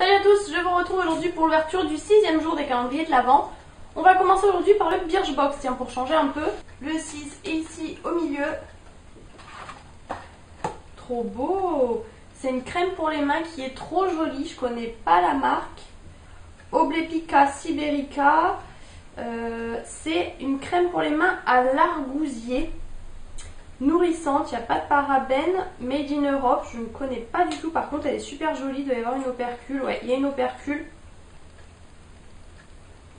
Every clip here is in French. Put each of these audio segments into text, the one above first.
Salut à tous, je vous retrouve aujourd'hui pour l'ouverture du 6e jour des calendriers de l'Avent. On va commencer aujourd'hui par le Birchbox, tiens, pour changer un peu. Le 6 est ici au milieu. Trop beau! C'est une crème pour les mains qui est trop jolie, je connais pas la marque. Oblepica Siberica. C'est une crème pour les mains à l'argousier. Nourrissante, il n'y a pas de parabènes, made in Europe, je ne connais pas du tout, par contre elle est super jolie, il doit y avoir une opercule, ouais, il y a une opercule.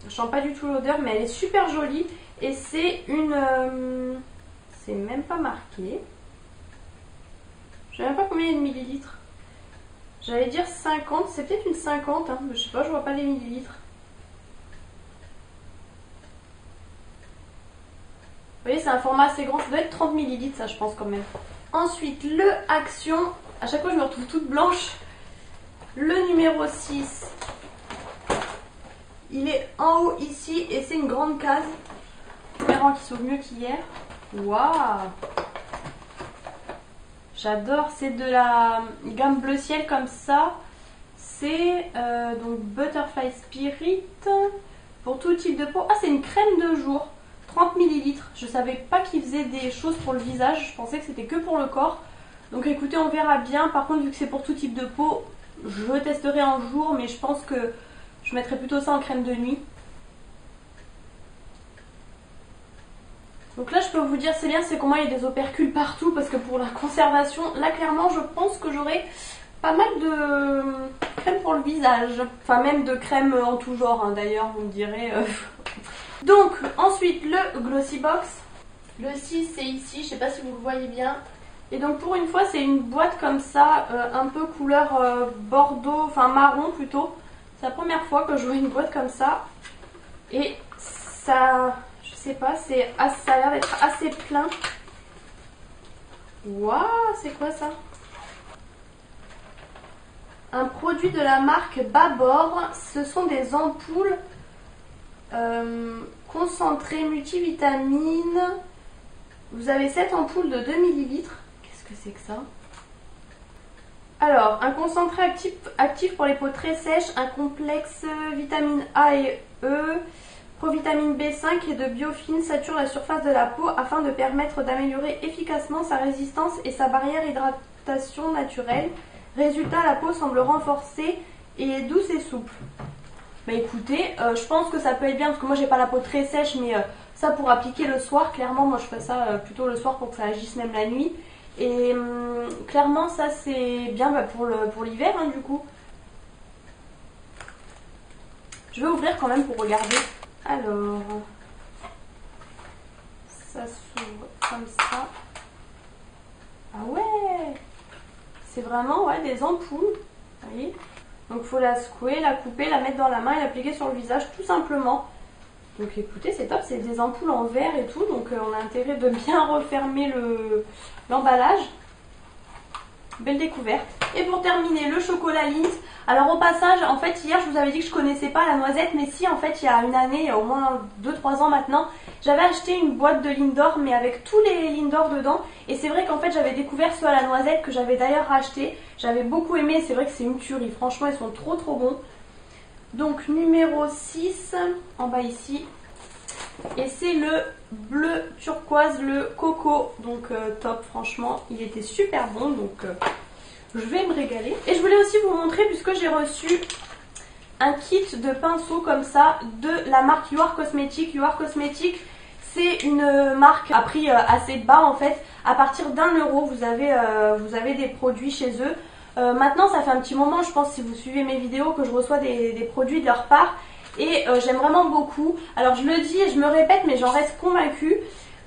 Je sens pas du tout l'odeur, mais elle est super jolie et c'est une... c'est même pas marqué. Je sais même pas combien il y a de millilitres. J'allais dire 50, c'est peut-être une 50, hein, je sais pas, je vois pas les millilitres. Vous voyez, c'est un format assez grand, ça doit être 30 ml, ça je pense quand même. Ensuite, le Action, à chaque fois je me retrouve toute blanche. Le numéro 6, il est en haut ici et c'est une grande case. Numéro qui s'ouvre mieux qu'hier. Waouh! J'adore, c'est de la gamme bleu ciel comme ça. C'est donc Butterfly Spirit pour tout type de peau. Ah, c'est une crème de jour. 30 ml, je savais pas qu'ils faisaient des choses pour le visage, je pensais que c'était que pour le corps. Donc écoutez, on verra bien. Par contre, vu que c'est pour tout type de peau, je testerai un jour, mais je pense que je mettrai plutôt ça en crème de nuit. Donc là, je peux vous dire, c'est bien, c'est comment il y a des opercules partout, parce que pour la conservation, là clairement, je pense que j'aurai pas mal de crème pour le visage. Enfin, même de crème en tout genre, hein, d'ailleurs, vous me direz... Donc, ensuite, le Glossy Box. Le 6, c'est ici, je sais pas si vous le voyez bien. Et donc, pour une fois, c'est une boîte comme ça, un peu couleur bordeaux, enfin marron plutôt. C'est la première fois que je vois une boîte comme ça. Et ça, je sais pas, ça a l'air d'être assez plein. Waouh, c'est quoi ça? Un produit de la marque Babor. Ce sont des ampoules... concentré multivitamine. Vous avez 7 ampoules de 2 ml. Qu'est-ce que c'est que ça? Alors, un concentré actif pour les peaux très sèches, un complexe vitamine A et E, provitamine B5 et de biofilm sature la surface de la peau afin de permettre d'améliorer efficacement sa résistance et sa barrière hydratation naturelle. Résultat, la peau semble renforcée et est douce et souple. Bah écoutez, je pense que ça peut être bien parce que moi j'ai pas la peau très sèche, mais ça pour appliquer le soir, clairement moi je fais ça plutôt le soir pour que ça agisse même la nuit. Et clairement ça c'est bien pour l'hiver hein, du coup. Je vais ouvrir quand même pour regarder. Alors, ça s'ouvre comme ça. Ah ouais, c'est vraiment ouais, des ampoules, vous voyez. Donc il faut la secouer, la couper, la mettre dans la main et l'appliquer sur le visage tout simplement. Donc écoutez, c'est top, c'est des ampoules en verre et tout, donc on a intérêt de bien refermer l'emballage. Belle découverte. Et pour terminer, le chocolat Lindt. Alors au passage, en fait hier je vous avais dit que je connaissais pas la noisette, mais si en fait il y a une année, il y a au moins 2-3 ans maintenant, j'avais acheté une boîte de Lindor mais avec tous les Lindor dedans. Et c'est vrai qu'en fait j'avais découvert ceux à la noisette que j'avais d'ailleurs racheté. J'avais beaucoup aimé, c'est vrai que c'est une tuerie, franchement ils sont trop bons. Donc numéro 6, en bas ici. Et c'est le bleu turquoise, le coco, donc top franchement, il était super bon, donc je vais me régaler. Et je voulais aussi vous montrer, puisque j'ai reçu un kit de pinceaux comme ça de la marque You Are Cosmetics. You Are Cosmetics, c'est une marque à prix assez bas en fait. À partir d'1 €, vous avez des produits chez eux. Maintenant ça fait un petit moment, je pense si vous suivez mes vidéos, que je reçois des produits de leur part. Et j'aime vraiment beaucoup. Alors je le dis et je me répète mais j'en reste convaincue.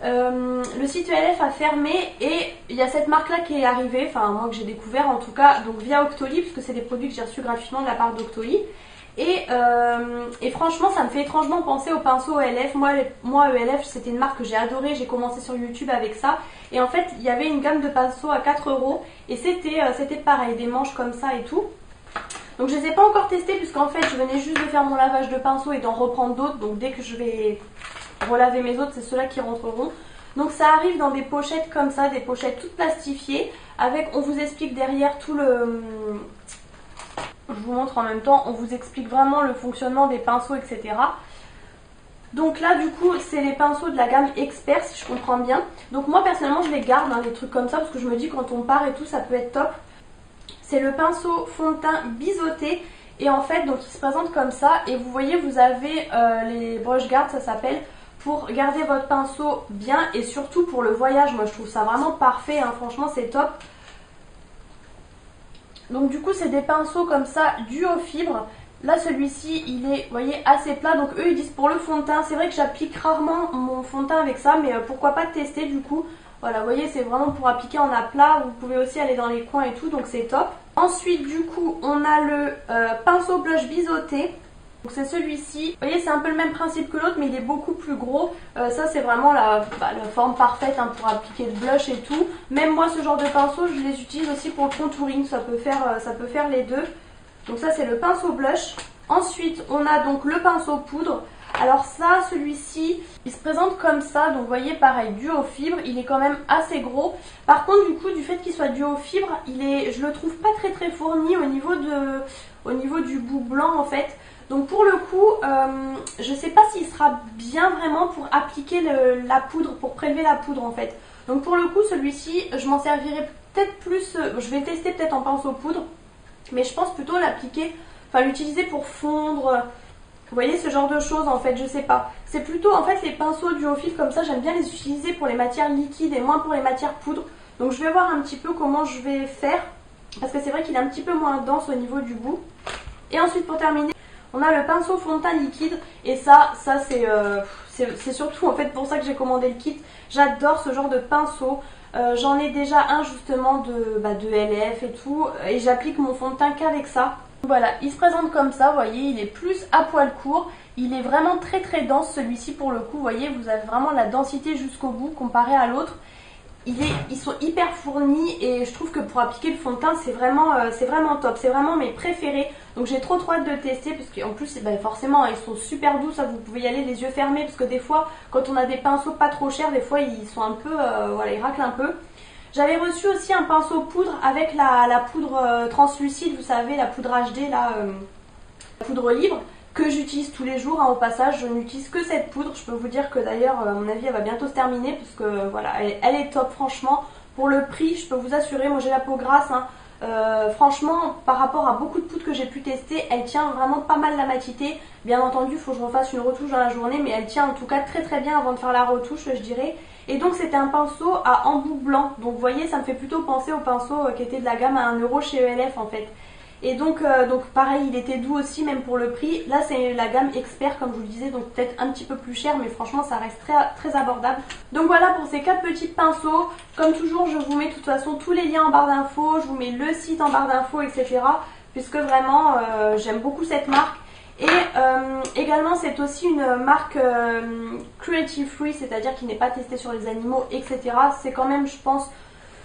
Le site ELF a fermé et il y a cette marque là qui est arrivée, enfin moi que j'ai découvert en tout cas, donc via Octoly, puisque c'est des produits que j'ai reçus gratuitement de la part d'Octoly. Et franchement ça me fait étrangement penser aux pinceaux ELF. Moi ELF c'était une marque que j'ai adorée, j'ai commencé sur YouTube avec ça. Et en fait il y avait une gamme de pinceaux à 4 € et c'était pareil, des manches comme ça et tout. Donc je les ai pas encore testés puisqu'en fait je venais juste de faire mon lavage de pinceau et d'en reprendre d'autres. Donc dès que je vais relaver mes autres, c'est ceux-là qui rentreront. Donc ça arrive dans des pochettes comme ça, des pochettes toutes plastifiées. Avec, on vous explique derrière tout le Je vous montre en même temps, on vous explique vraiment le fonctionnement des pinceaux, etc. Donc là du coup c'est les pinceaux de la gamme Expert si je comprends bien. Donc moi personnellement je les garde, hein, les trucs comme ça, parce que je me dis quand on part et tout ça peut être top. C'est le pinceau fond de teint biseauté et en fait donc il se présente comme ça et vous voyez vous avez les brush guards, ça s'appelle, pour garder votre pinceau bien et surtout pour le voyage. Moi je trouve ça vraiment parfait, hein, franchement c'est top. Donc du coup c'est des pinceaux comme ça duo fibre. Là celui-ci il est, vous voyez, assez plat, donc eux ils disent pour le fond de teint. C'est vrai que j'applique rarement mon fond de teint avec ça, mais pourquoi pas tester du coup. Voilà, vous voyez, c'est vraiment pour appliquer en aplat. Vous pouvez aussi aller dans les coins et tout, donc c'est top. Ensuite du coup on a le pinceau blush biseauté. Donc c'est celui-ci, vous voyez c'est un peu le même principe que l'autre mais il est beaucoup plus gros. Ça c'est vraiment la forme parfaite, hein, pour appliquer le blush et tout. Même moi ce genre de pinceau je les utilise aussi pour le contouring, ça peut faire les deux. Donc ça c'est le pinceau blush. Ensuite on a donc le pinceau poudre. Alors ça, celui-ci, il se présente comme ça, donc vous voyez pareil, duo fibre, il est quand même assez gros. Par contre du coup, du fait qu'il soit duo fibre, je le trouve pas très fourni au niveau du bout blanc en fait. Donc pour le coup, je sais pas s'il sera bien vraiment pour appliquer la poudre, pour prélever la poudre en fait. Donc pour le coup, celui-ci, je m'en servirai peut-être plus, je vais tester peut-être en pinceau poudre, mais je pense plutôt l'appliquer, enfin l'utiliser pour fondre. Vous voyez ce genre de choses en fait, je sais pas. C'est plutôt en fait les pinceaux duo fibre comme ça, j'aime bien les utiliser pour les matières liquides et moins pour les matières poudre. Donc je vais voir un petit peu comment je vais faire, parce que c'est vrai qu'il est un petit peu moins dense au niveau du bout. Et ensuite pour terminer, on a le pinceau fond de teint liquide et ça c'est surtout en fait pour ça que j'ai commandé le kit. J'adore ce genre de pinceau. J'en ai déjà un justement de LF et tout et j'applique mon fond de teint qu'avec ça. Voilà, il se présente comme ça, vous voyez, il est plus à poil court, il est vraiment très dense celui-ci pour le coup, vous voyez, vous avez vraiment la densité jusqu'au bout comparé à l'autre. Ils sont hyper fournis et je trouve que pour appliquer le fond de teint c'est vraiment top, c'est vraiment mes préférés. Donc j'ai trop hâte de tester parce qu'en plus forcément ils sont super doux, ça vous pouvez y aller les yeux fermés parce que des fois quand on a des pinceaux pas trop chers, des fois ils sont un peu, voilà, ils raclent un peu. J'avais reçu aussi un pinceau poudre avec la poudre translucide, vous savez, la poudre HD, la poudre libre, que j'utilise tous les jours, hein, au passage. Je n'utilise que cette poudre. Je peux vous dire que d'ailleurs, à mon avis, elle va bientôt se terminer, parce que voilà, elle est top, franchement. Pour le prix, je peux vous assurer, moi j'ai la peau grasse, hein. Franchement, par rapport à beaucoup de poudres que j'ai pu tester, elle tient vraiment pas mal la matité. Bien entendu, il faut que je refasse une retouche dans la journée, mais elle tient en tout cas très bien avant de faire la retouche, je dirais. Et donc c'était un pinceau à embout blanc, donc vous voyez ça me fait plutôt penser au pinceau qui était de la gamme à 1 € chez ELF en fait. Et donc pareil, il était doux aussi même pour le prix. Là c'est la gamme Expert comme je vous le disais, donc peut-être un petit peu plus cher, mais franchement ça reste très abordable. Donc voilà pour ces 4 petits pinceaux. Comme toujours je vous mets de toute façon tous les liens en barre d'infos, je vous mets le site en barre d'infos, etc. Puisque vraiment j'aime beaucoup cette marque. Et également c'est aussi une marque cruelty free, c'est-à-dire qui n'est pas testée sur les animaux, etc. C'est quand même, je pense,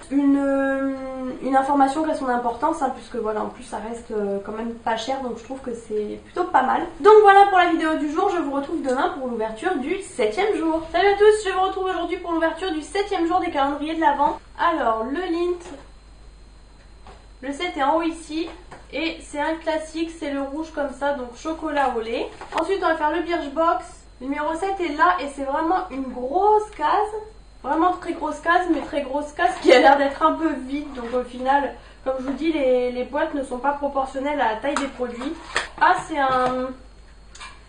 une information qui a son importance, hein, puisque voilà, en plus ça reste quand même pas cher, donc je trouve que c'est plutôt pas mal. Donc voilà pour la vidéo du jour, je vous retrouve demain pour l'ouverture du 7e jour. Salut à tous, je vous retrouve aujourd'hui pour l'ouverture du 7e jour des calendriers de l'Avent. Alors le lint, le 7 est en haut ici. Et c'est un classique, c'est le rouge comme ça, donc chocolat au lait. Ensuite on va faire le Birchbox. Le numéro 7 est là et c'est vraiment une grosse case. Vraiment très grosse case, mais très grosse case qui a l'air d'être un peu vide. Donc au final, comme je vous dis, les boîtes ne sont pas proportionnelles à la taille des produits. Ah, c'est un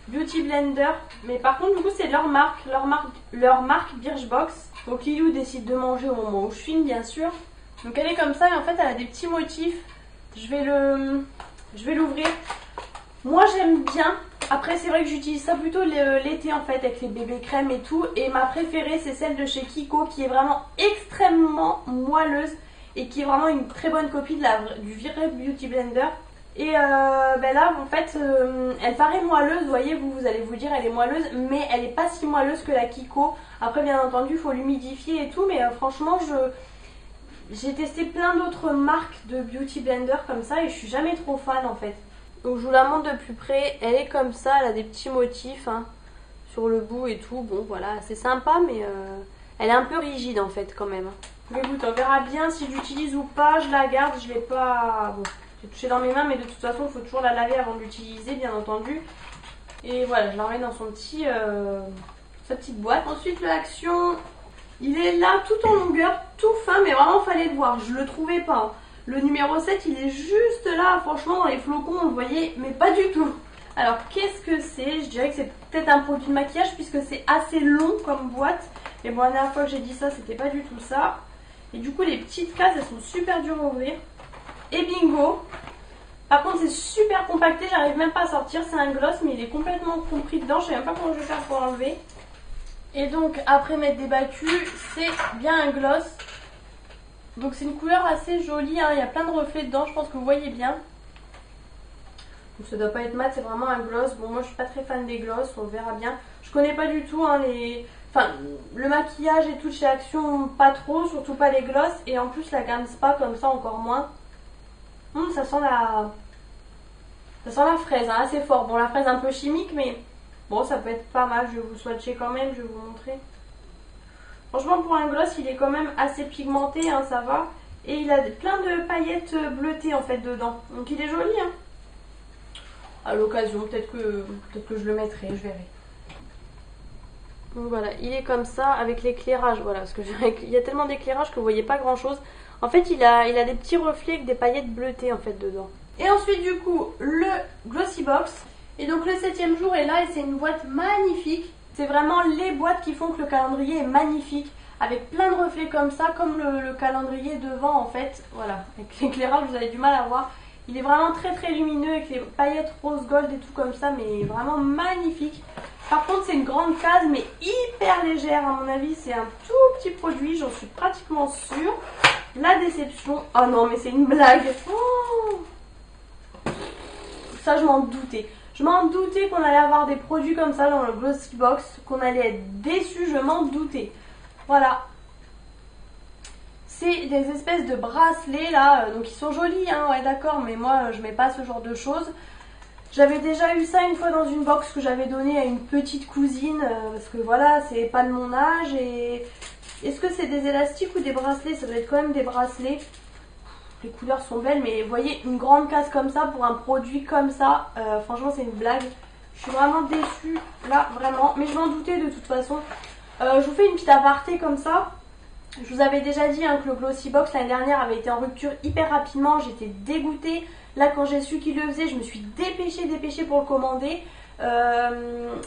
Beauty Blender. Mais par contre du coup c'est leur marque Birchbox. Donc Lilou décide de manger au moment où je filme bien sûr. Donc elle est comme ça et en fait elle a des petits motifs. Je vais l'ouvrir. Moi j'aime bien. Après c'est vrai que j'utilise ça plutôt l'été en fait avec les bébés crèmes et tout. Et ma préférée c'est celle de chez Kiko qui est vraiment extrêmement moelleuse. Et qui est vraiment une très bonne copie du vrai Beauty Blender. Et là en fait elle paraît moelleuse, vous voyez, vous allez vous dire elle est moelleuse. Mais elle n'est pas si moelleuse que la Kiko. Après bien entendu il faut l'humidifier et tout. Mais franchement j'ai testé plein d'autres marques de Beauty Blender comme ça et je suis jamais trop fan en fait. Donc je vous la montre de plus près, elle est comme ça, elle a des petits motifs hein, sur le bout et tout. Bon voilà, c'est sympa mais elle est un peu rigide en fait quand même. Mais écoute, on verra bien si j'utilise ou pas, je la garde, je l'ai pas... Bon, J'ai touché dans mes mains, mais de toute façon, il faut toujours la laver avant de l'utiliser, bien entendu. Et voilà, je la remets dans son sa petite boîte. Ensuite, le Action, il est là tout en longueur, tout fin, mais vraiment, fallait le voir. Je le trouvais pas. Hein. Le numéro 7, il est juste là, franchement, dans les flocons, on le voyait, mais pas du tout. Alors, qu'est-ce que c'est? Je dirais que c'est peut-être un produit de maquillage, puisque c'est assez long comme boîte. Et bon, la dernière fois que j'ai dit ça, c'était pas du tout ça. Et du coup, les petites cases, elles sont super dures à ouvrir. Et bingo! Par contre, c'est super compacté, j'arrive même pas à sortir. C'est un gloss, mais il est complètement compris dedans. Je sais même pas comment je vais faire pour l'enlever. Et donc, après m'être débattue, c'est bien un gloss. Donc, c'est une couleur assez jolie. Hein. Il y a plein de reflets dedans, je pense que vous voyez bien. Donc, ça doit pas être mat, c'est vraiment un gloss. Bon, moi, je suis pas très fan des gloss, on verra bien. Je connais pas du tout hein, le maquillage et tout de chez Action, pas trop, surtout pas les gloss. Et en plus, la gamme Spa, comme ça, encore moins. Ça sent la fraise, hein, assez fort. Bon, la fraise un peu chimique, mais bon, ça peut être pas mal. Je vais vous swatcher quand même, je vais vous montrer. Franchement, pour un gloss, il est quand même assez pigmenté, hein, ça va. Et il a plein de paillettes bleutées, en fait, dedans. Donc, il est joli, hein. À l'occasion, peut-être que je le mettrai, je verrai. Donc voilà, il est comme ça avec l'éclairage, voilà, parce que il y a tellement d'éclairage que vous voyez pas grand chose. En fait, il a des petits reflets avec des paillettes bleutées en fait dedans. Et ensuite du coup, le Glossy Box. Et donc le 7e jour est là et c'est une boîte magnifique. C'est vraiment les boîtes qui font que le calendrier est magnifique. Avec plein de reflets comme ça, comme le calendrier devant en fait. Voilà, avec l'éclairage vous avez du mal à voir. Il est vraiment très très lumineux avec les paillettes rose gold et tout comme ça, mais vraiment magnifique. Par contre c'est une grande case mais hyper légère à mon avis, c'est un tout petit produit, j'en suis pratiquement sûre. La déception, oh non mais c'est une blague. Oh, ça je m'en doutais. Je m'en doutais qu'on allait avoir des produits comme ça dans le Glossy Box, qu'on allait être déçus, je m'en doutais. Voilà. C'est des espèces de bracelets là, donc ils sont jolis, hein, ouais d'accord, mais moi je mets pas ce genre de choses. J'avais déjà eu ça une fois dans une box que j'avais donnée à une petite cousine, parce que voilà, c'est pas de mon âge. Et est-ce que c'est des élastiques ou des bracelets? Ça doit être quand même des bracelets. Les couleurs sont belles, mais vous voyez, une grande case comme ça pour un produit comme ça, franchement c'est une blague. Je suis vraiment déçue, là, vraiment, mais je m'en doutais de toute façon. Je vous fais une petite aparté comme ça. Je vous avais déjà dit hein, que le Glossy Box l'année dernière avait été en rupture hyper rapidement, j'étais dégoûtée. Là quand j'ai su qu'il le faisait, je me suis dépêchée pour le commander.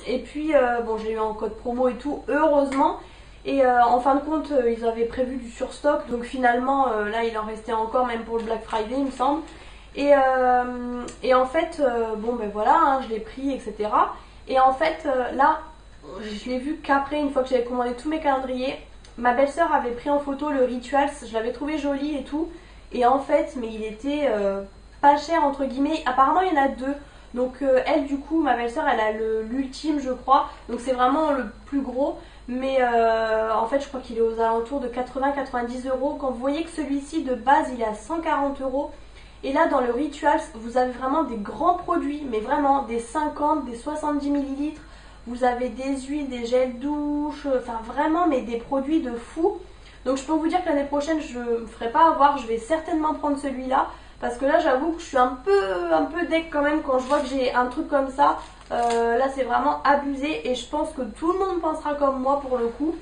Et puis bon, j'ai eu en code promo et tout, heureusement. Et en fin de compte, ils avaient prévu du surstock, donc finalement là il en restait encore même pour le Black Friday il me semble. Et en fait, bon ben voilà, hein, je l'ai pris etc. Et en fait là, je l'ai vu qu'après, une fois que j'avais commandé tous mes calendriers. Ma belle-sœur avait pris en photo le Rituals, je l'avais trouvé joli et tout. Et en fait, mais il était pas cher entre guillemets. Apparemment, il y en a deux. Donc elle, du coup, ma belle-sœur, elle a l'ultime, je crois. Donc c'est vraiment le plus gros. Mais en fait, je crois qu'il est aux alentours de 80-90 €. Quand vous voyez que celui-ci, de base, il est à 140 €. Et là, dans le Rituals, vous avez vraiment des grands produits. Mais vraiment, des 50, des 70 ml. Vous avez des huiles, des gels douche, enfin vraiment mais des produits de fou. Donc je peux vous dire que l'année prochaine je ne me ferai pas avoir, je vais certainement prendre celui-là. Parce que là j'avoue que je suis un peu deck quand même quand je vois que j'ai un truc comme ça. Là c'est vraiment abusé et je pense que tout le monde pensera comme moi pour le coup.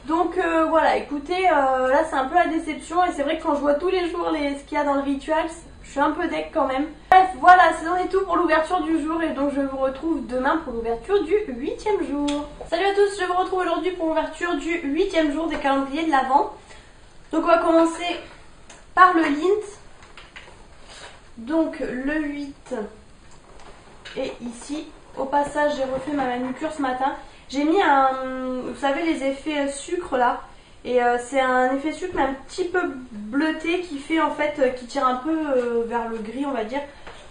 Donc voilà, écoutez, là c'est un peu la déception et c'est vrai que quand je vois tous les jours ce qu'il y a dans le Rituals, je suis un peu deck quand même. Bref, voilà, c'est tout pour l'ouverture du jour et donc je vous retrouve demain pour l'ouverture du 8e jour. Salut à tous, je vous retrouve aujourd'hui pour l'ouverture du 8e jour des calendriers de l'Avent. Donc on va commencer par le Lint. Donc le 8 est ici. Au passage, j'ai refait ma manucure ce matin. J'ai mis vous savez les effets sucre là. Et c'est un effet sucre mais un petit peu bleuté qui fait en fait, qui tire un peu vers le gris on va dire.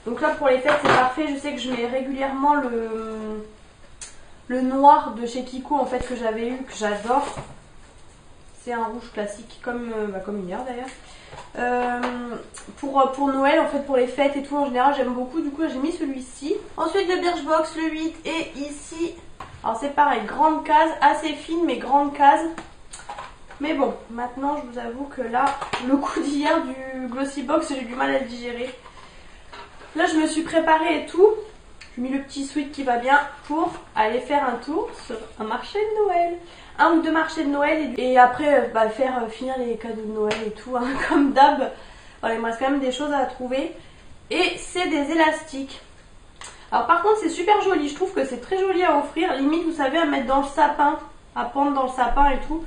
Donc là pour les fêtes c'est parfait, je sais que je mets régulièrement le noir de chez Kiko en fait que j'avais eu, que j'adore. C'est un rouge classique comme hier d'ailleurs. Pour Noël en fait, pour les fêtes et tout en général j'aime beaucoup, du coup j'ai mis celui-ci. Ensuite le Birchbox, le 8 est ici. Alors c'est pareil, grande case, assez fine mais grande case. Mais bon, maintenant je vous avoue que là, le coup d'hier du Glossy Box, j'ai du mal à le digérer. Là je me suis préparée et tout. J'ai mis le petit sweat qui va bien pour aller faire un tour sur un marché de Noël. Un ou deux marchés de Noël et après faire finir les cadeaux de Noël et tout, hein, comme d'hab. Voilà, il me reste quand même des choses à trouver. Et c'est des élastiques. Alors par contre c'est super joli, je trouve que c'est très joli à offrir. Limite vous savez à mettre dans le sapin, à pendre dans le sapin et tout.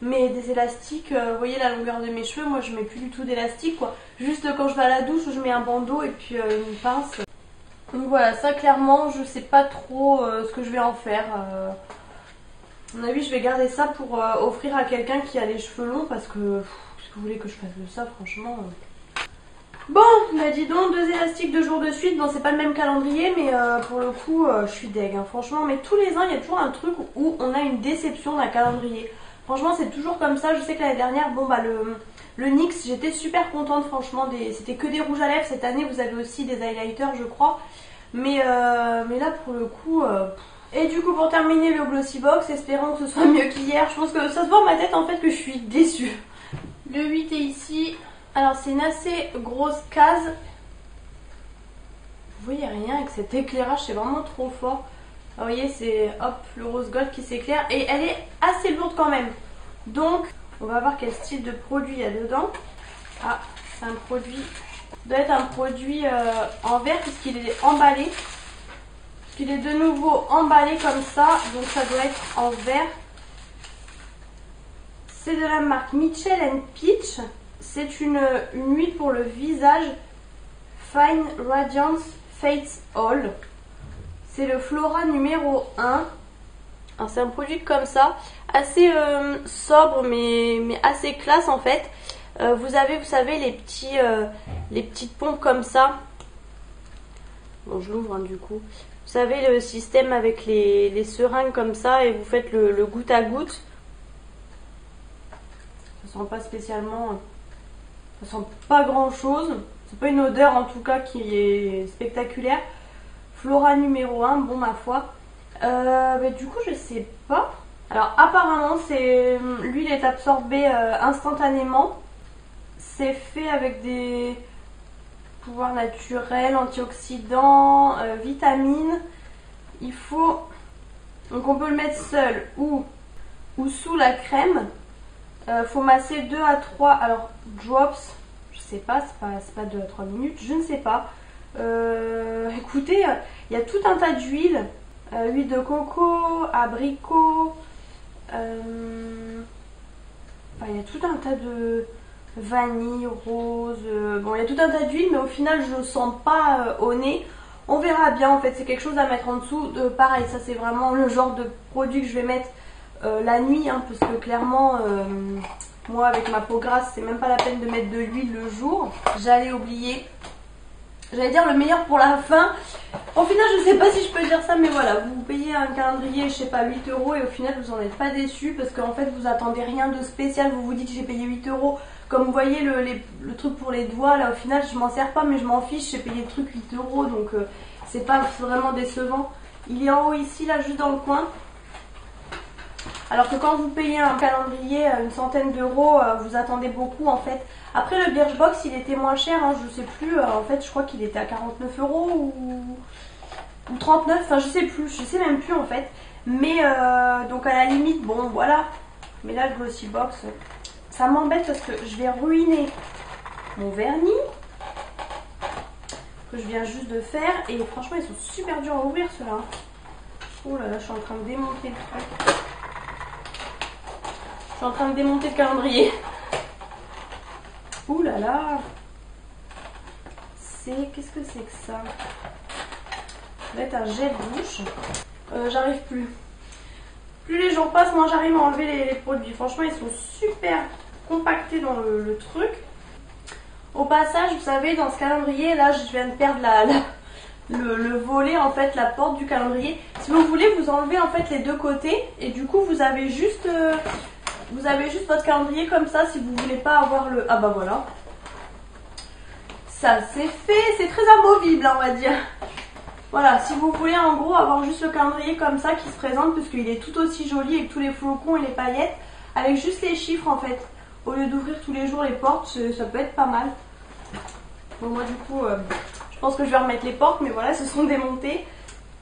Mais des élastiques, vous voyez la longueur de mes cheveux, moi je mets plus du tout d'élastique quoi. Juste quand je vais à la douche je mets un bandeau et puis une pince. Donc voilà, ça clairement je sais pas trop ce que je vais en faire. À mon avis je vais garder ça pour offrir à quelqu'un qui a les cheveux longs parce que qu'est-ce que vous voulez que je fasse de ça franchement Bon, bah dis donc, 2 élastiques 2 jours de suite, bon c'est pas le même calendrier mais pour le coup je suis deg hein, franchement. Mais tous les ans il y a toujours un truc où on a une déception d'un calendrier. Franchement c'est toujours comme ça, je sais que l'année dernière, bon bah le NYX j'étais super contente franchement, c'était que des rouges à lèvres. Cette année vous avez aussi des highlighters je crois. Mais là pour le coup... Et du coup pour terminer le Glossy Box, espérons que ce soit mieux qu'hier. Je pense que ça se voit ma tête en fait que je suis déçue. Le 8 est ici. Alors c'est une assez grosse case. Vous voyez rien avec cet éclairage, c'est vraiment trop fort. Vous voyez c'est hop le rose gold qui s'éclaire. Et elle est assez lourde quand même. Donc on va voir quel style de produit il y a dedans. Ah c'est un produit... Ça doit être un produit en verre puisqu'il est emballé. Puisqu'il est de nouveau emballé comme ça. Donc ça doit être en verre. C'est de la marque Mitchell & Peach. C'est une huile pour le visage Fine Radiance Face All. C'est le Flora numéro 1. C'est un produit comme ça, assez sobre mais assez classe en fait. Vous avez, vous savez, les petites pompes comme ça. Bon, je l'ouvre hein, du coup. Vous savez le système avec les seringues comme ça et vous faites le goutte à goutte. Ça sent pas spécialement... Ça sent pas grand chose. C'est pas une odeur en tout cas qui est spectaculaire. Flora numéro 1, bon ma foi. Mais du coup je sais pas. Alors apparemment l'huile est absorbée instantanément. C'est fait avec des pouvoirs naturels, antioxydants, vitamines. Il faut... Donc on peut le mettre seul ou sous la crème. Faut masser 2 à 3 alors drops, je sais pas, c'est pas 2 à 3 minutes, je ne sais pas. Écoutez, il y a tout un tas d'huiles, huile de coco, abricot, il y a tout un tas de vanille, rose, bon il y a tout un tas d'huiles mais au final je ne sens pas au nez. On verra bien en fait, c'est quelque chose à mettre en dessous. Pareil, ça c'est vraiment le genre de produit que je vais mettre la nuit, hein, parce que clairement moi avec ma peau grasse c'est même pas la peine de mettre de l'huile le jour. J'allais oublier, j'allais dire le meilleur pour la fin. Au final je sais pas si je peux dire ça mais voilà, vous payez un calendrier je sais pas 8 € et au final vous en êtes pas déçu parce qu'en fait vous attendez rien de spécial. Vous vous dites j'ai payé 8 €. Comme vous voyez le truc pour les doigts là, au final je m'en sers pas mais je m'en fiche, j'ai payé le truc 8 € donc c'est pas vraiment décevant. Il est en haut ici là juste dans le coin. Alors que quand vous payez un calendrier une centaine d'euros, vous attendez beaucoup en fait. Après le Birchbox il était moins cher, hein, je sais plus, en fait je crois qu'il était à 49 € ou 39, enfin je sais plus, je sais même plus en fait. Mais donc à la limite, bon voilà. Mais là le Glossy Box, ça m'embête parce que je vais ruiner mon vernis que je viens juste de faire. Et franchement ils sont super durs à ouvrir ceux-là. Oh là là, je suis en train de démonter le truc. Je suis en train de démonter le calendrier. Ouh là là. Qu'est-ce que c'est que ça? Ça va être un jet de bouche. J'arrive plus. Plus les jours passent, moins j'arrive à enlever les produits. Franchement, ils sont super compactés dans le truc. Au passage, vous savez, dans ce calendrier, là, je viens de perdre le volet, en fait, la porte du calendrier. Si vous voulez, vous enlevez en fait les deux côtés. Et du coup, vous avez juste votre calendrier comme ça si vous voulez pas avoir le... Ah bah voilà. Ça c'est fait, c'est très amovible on va dire. Voilà, si vous voulez en gros avoir juste le calendrier comme ça qui se présente parce qu'il est tout aussi joli avec tous les flocons et les paillettes. avec juste les chiffres en fait. Au lieu d'ouvrir tous les jours les portes, ça peut être pas mal. Bon, moi du coup, je pense que je vais remettre les portes, mais voilà, elles se sont démontées.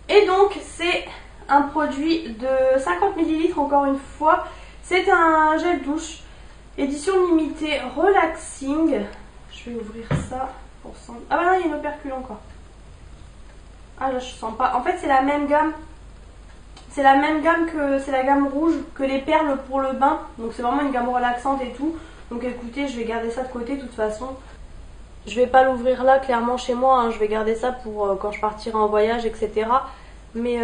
Et donc, c'est un produit de 50 ml encore une fois. C'est un gel douche, édition limitée relaxing. Je vais ouvrir ça pour sentir. Ah bah non, il y a une opercule encore. Ah là, je sens pas. En fait, c'est la même gamme. C'est la même gamme que c'est la gamme rouge que les perles pour le bain. Donc c'est vraiment une gamme relaxante et tout. Donc écoutez, je vais garder ça de côté de toute façon. Je vais pas l'ouvrir là clairement chez moi. Hein. Je vais garder ça pour quand je partirai en voyage, etc. Mais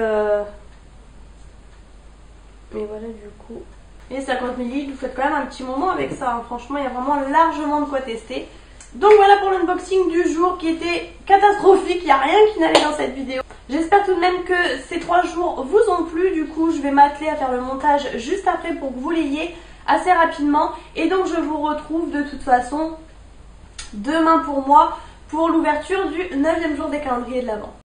voilà du coup. Et 50 ml, vous faites quand même un petit moment avec ça. Hein. Franchement, il y a vraiment largement de quoi tester. Donc voilà pour l'unboxing du jour qui était catastrophique, il n'y a rien qui n'allait dans cette vidéo. J'espère tout de même que ces 3 jours vous ont plu, du coup je vais m'atteler à faire le montage juste après pour que vous l'ayez assez rapidement. Et donc je vous retrouve de toute façon demain pour moi pour l'ouverture du 9e jour des calendriers de l'Avent.